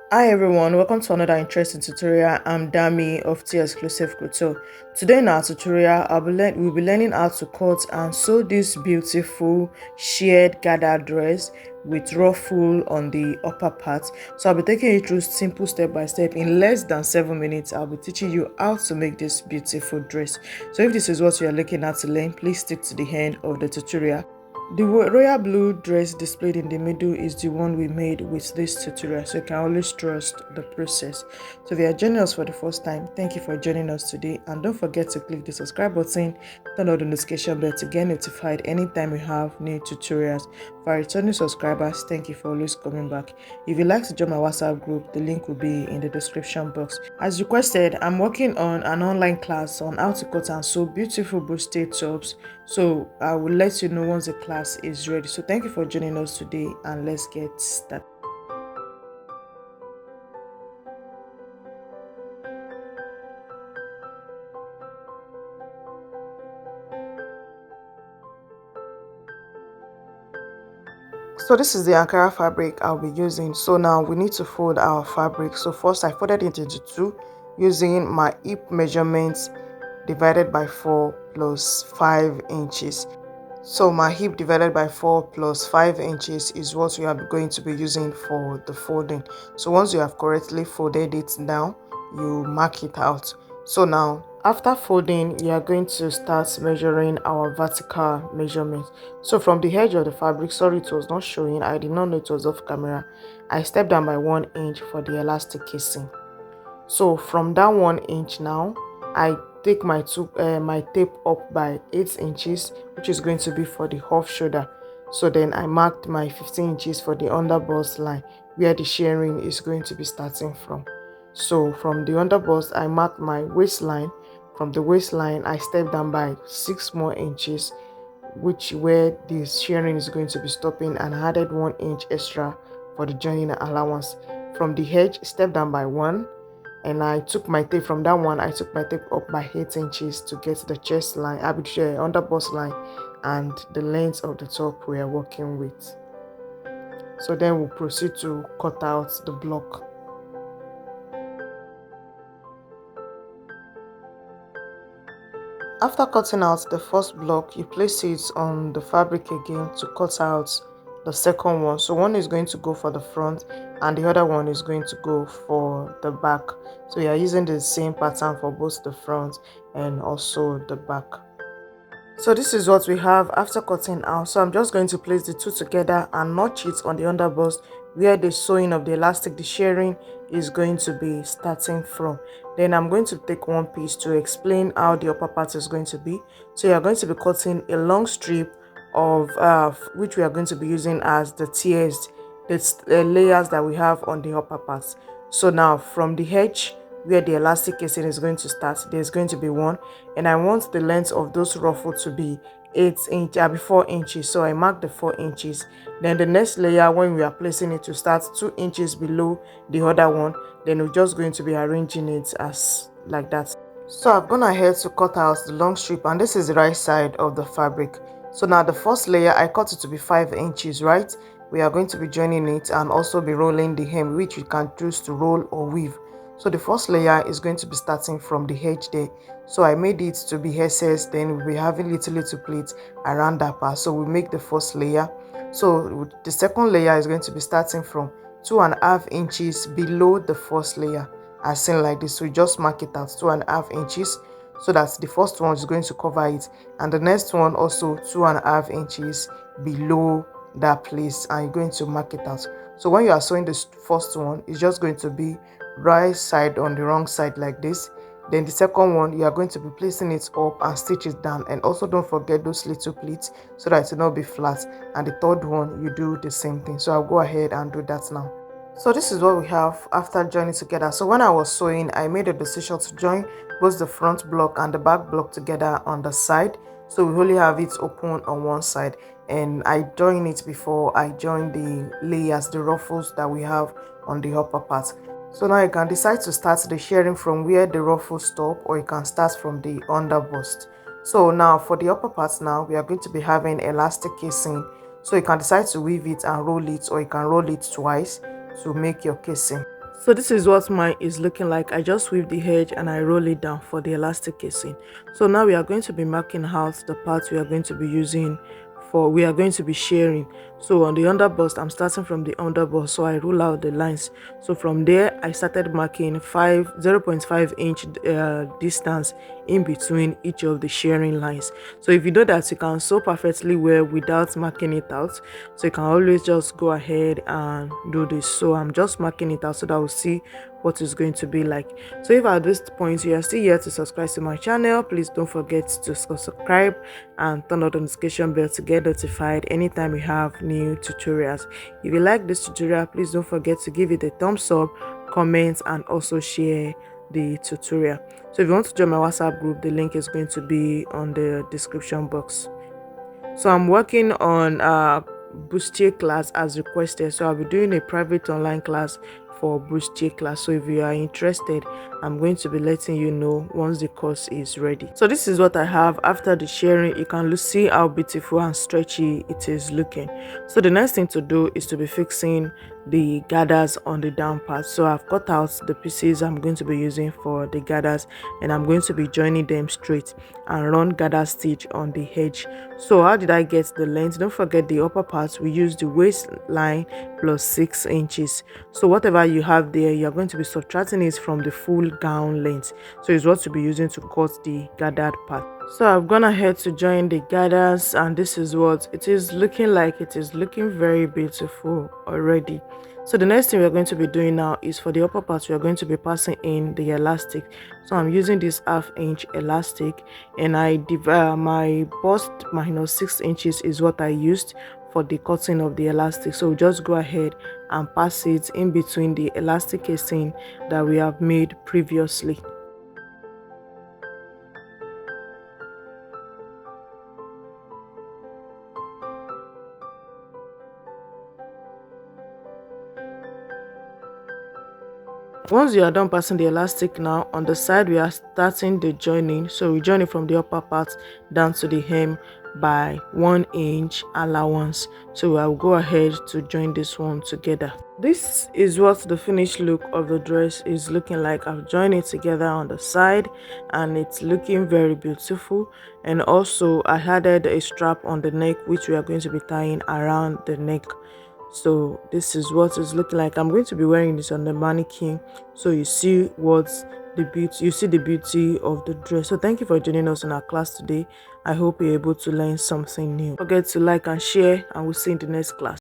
Hi everyone, welcome to another interesting tutorial. I'm Dami of T Exclusive Couture. Today in our tutorial, we'll be learning how to cut and sew this beautiful sheared gathered dress with ruffle on the upper part. So I'll be taking you through simple step by step. In less than 7 minutes, I'll be teaching you how to make this beautiful dress. So if this is what you are looking at to learn, please stick to the end of the tutorial. The royal blue dress displayed in the middle is the one we made with this tutorial, so you can always trust the process. So if you are joining us for the first time, thank you for joining us today, and don't forget to click the subscribe button, turn on the notification bell to get notified anytime we have new tutorials. For our returning subscribers, thank you for always coming back. If you'd like to join my WhatsApp group, the link will be in the description box. As requested, I'm working on an online class on how to cut and sew beautiful bustier tops, so I will let you know once the class is ready. So thank you for joining us today, and let's get started. So this is the Ankara fabric I'll be using. So now we need to fold our fabric. So first I folded it into two using my hip measurements divided by 4 plus 5 inches. So my hip divided by 4 plus 5 inches is what we are going to be using for the folding. So once you have correctly folded it down, you mark it out. So now after folding, you are going to start measuring our vertical measurement. So from the edge of the fabric, sorry it was not showing, I did not know it was off camera, I stepped down by 1 inch for the elastic casing. So from that 1 inch now, I take my tape up by 8 inches, which is going to be for the off shoulder. So then I marked my 15 inches for the under bust line, where the shearing is going to be starting from. So from the under bust, I marked my waistline. From the waistline, I stepped down by 6 more inches, which where the shearing is going to be stopping, and added 1 inch extra for the joining allowance. From the edge, step down by 1, and I took my tape from that one. I took my tape up by 8 inches to get the chest line, arbitrary under bust line, and the length of the top we are working with. So then we'll proceed to cut out the block. After cutting out the first block, you place it on the fabric again to cut out the second one. So one is going to go for the front and the other one is going to go for the back. So you are using the same pattern for both the front and also the back. So this is what we have after cutting out. So I'm just going to place the two together and notch it on the underbust where the sewing of the elastic, the shearing, is going to be starting from. Then I'm going to take one piece to explain how the upper part is going to be. So you're going to be cutting a long strip of which we are going to be using as the tiers, the layers that we have on the upper part. So now from the edge where the elastic casing is going to start, there's going to be one, and I want the length of those ruffles to be 4 inches. So I mark the 4 inches. Then the next layer, when we are placing it, to start 2 inches below the other one. Then we're just going to be arranging it as like that. So I've gone ahead to cut out the long strip, and this is the right side of the fabric. So now the first layer, I cut it to be 5 inches, right? We are going to be joining it and also be rolling the hem, which you can choose to roll or weave. So the first layer is going to be starting from the edge there. So I made it to be SS, then we'll be having little pleats around that part. So we make the first layer. So the second layer is going to be starting from 2.5 inches below the first layer, as seen like this. So we just mark it at 2.5 inches, so that the first one is going to cover it, and the next one also 2.5 inches below that place, and you're going to mark it out. So when you are sewing this first one, it's just going to be right side on the wrong side like this. Then the second one, you are going to be placing it up and stitch it down, and also don't forget those little pleats so that it will not be flat. And the third one, you do the same thing. So I'll go ahead and do that now. So this is what we have after joining together. So when I was sewing, I made a decision to join both the front block and the back block together on the side. So we only have it open on one side, and I join it before I join the layers, the ruffles that we have on the upper part. So now you can decide to start the shearing from where the ruffles stop, or you can start from the under bust. So now for the upper part, now we are going to be having elastic casing. So you can decide to weave it and roll it, or you can roll it twice to make your casing. So this is what mine is looking like. I just weave the edge and I roll it down for the elastic casing. So now we are going to be marking out the parts we are going to be using for we are going to be sharing. So on the underbust, I'm starting from the underbust, so I rule out the lines. So from there I started marking 0.5 inch distance in between each of the sharing lines. So if you know that you can sew perfectly well without marking it out, so you can always just go ahead and do this. So I'm just marking it out so that we'll see what it's going to be like. So if at this point you are still here to subscribe to my channel, please don't forget to subscribe and turn on the notification bell to get notified anytime we have new tutorials. If you like this tutorial, please don't forget to give it a thumbs up, comment, and also share the tutorial. So if you want to join my WhatsApp group, the link is going to be on the description box. So I'm working on bustier class as requested, so I'll be doing a private online class for bustier class. So if you are interested, I'm going to be letting you know once the course is ready. So this is what I have after the sharing. You can see how beautiful and stretchy it is looking. So the next thing to do is to be fixing the gathers on the down part. So I've cut out the pieces I'm going to be using for the gathers, and I'm going to be joining them straight and run gather stitch on the edge. So how did I get the length? Don't forget the upper part, we use the waistline plus 6 inches. So whatever you have there, you're going to be subtracting it from the full gown length. So it's what you'll be using to cut the gathered part. So I've gone ahead to join the gathers, and this is what it is looking like. It is looking very beautiful already. So the next thing we're going to be doing now is for the upper part, we are going to be passing in the elastic. So I'm using this 1/2 inch elastic, and I divide my bust minus 6 inches is what I used for the cutting of the elastic. So just go ahead and pass it in between the elastic casing that we have made previously. Once you are done passing the elastic, now on the side we are starting the joining. So we join it from the upper part down to the hem by 1 inch allowance. So I will go ahead to join this one together. This is what the finished look of the dress is looking like. I've joined it together on the side and it's looking very beautiful. And also I added a strap on the neck, which we are going to be tying around the neck. So this is what it's looking like. I'm going to be wearing this on the mannequin, so you see what's the beauty, you see the beauty of the dress. So thank you for joining us in our class today. I hope you're able to learn something new. Don't forget to like and share, and we'll see you in the next class.